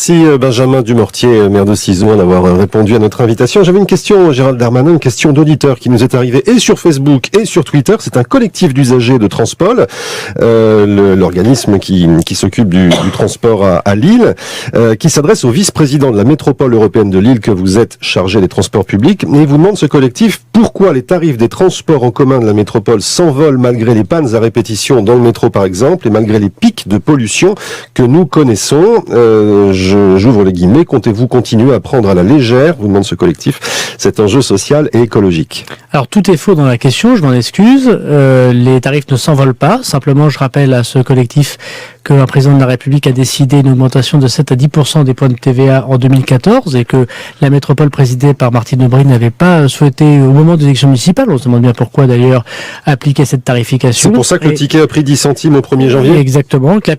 Merci Benjamin Dumortier, maire de Cizon, d'avoir répondu à notre invitation. J'avais une question, Gérald Darmanin, une question d'auditeur qui nous est arrivée et sur Facebook et sur Twitter. C'est un collectif d'usagers de Transpol, l'organisme qui s'occupe du transport à Lille, qui s'adresse au vice-président de la métropole européenne de Lille, que vous êtes chargé des transports publics. Et il vous demande, ce collectif, pourquoi les tarifs des transports en commun de la métropole s'envolent malgré les pannes à répétition dans le métro par exemple, et malgré les pics de pollution que nous connaissons. J'ouvre les guillemets. Comptez-vous continuer à prendre à la légère, vous demande ce collectif, cet enjeu social et écologique? Alors tout est faux dans la question, je m'en excuse. Les tarifs ne s'envolent pas. Simplement, je rappelle à ce collectif qu'un président de la République a décidé une augmentation de 7 à 10% des points de TVA en 2014 et que la métropole présidée par Martine Aubry n'avait pas souhaité, au moment des élections municipales, on se demande bien pourquoi d'ailleurs, appliquer cette tarification. C'est pour ça que le ticket a pris 10 centimes au 1er janvier? Exactement, que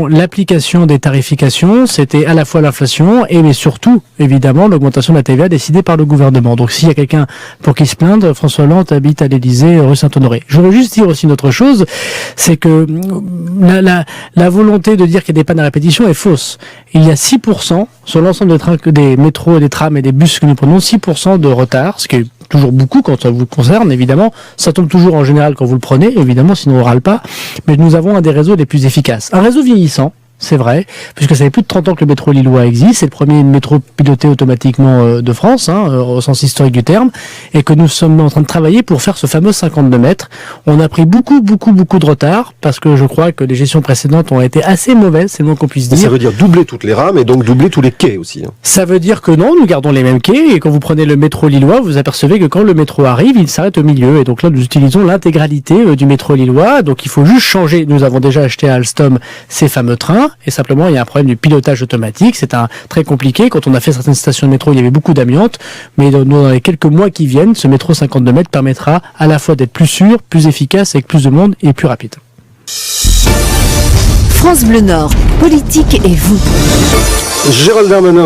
l'application des tarifications, c'était à la fois l'inflation et mais surtout, évidemment, l'augmentation de la TVA décidée par le gouvernement. Donc s'il y a quelqu'un pour qui se plaindre, François Hollande habite à l'Élysée, rue Saint-Honoré. Je voudrais juste dire aussi une autre chose, c'est que la volonté de dire qu'il y a des pannes à répétition est fausse. Il y a 6% sur l'ensemble des métros, des trams et des bus que nous prenons, 6% de retard, ce qui est toujours beaucoup quand ça vous concerne, évidemment. Ça tombe toujours en général quand vous le prenez, évidemment, sinon on râle pas. Mais nous avons un des réseaux les plus efficaces. Un réseau vieillissant, c'est vrai, puisque ça fait plus de 30 ans que le métro lillois existe. C'est le premier métro piloté automatiquement de France, au sens historique du terme, et que nous sommes en train de travailler pour faire ce fameux 52 mètres. On a pris beaucoup de retard, parce que je crois que les gestions précédentes ont été assez mauvaises, c'est le moins qu'on puisse dire. Ça veut dire doubler toutes les rames et donc doubler tous les quais aussi. Ça veut dire que non, nous gardons les mêmes quais, et quand vous prenez le métro lillois, vous apercevez que quand le métro arrive, il s'arrête au milieu, et donc là nous utilisons l'intégralité du métro lillois, donc il faut juste changer. Nous avons déjà acheté à Alstom ces fameux trains, et simplement il y a un problème du pilotage automatique. C'est très compliqué. Quand on a fait certaines stations de métro, il y avait beaucoup d'amiante, mais dans les quelques mois qui viennent, ce métro 52 mètres permettra à la fois d'être plus sûr, plus efficace, avec plus de monde et plus rapide. France Bleu Nord, politique et vous. Gérald Darmanin.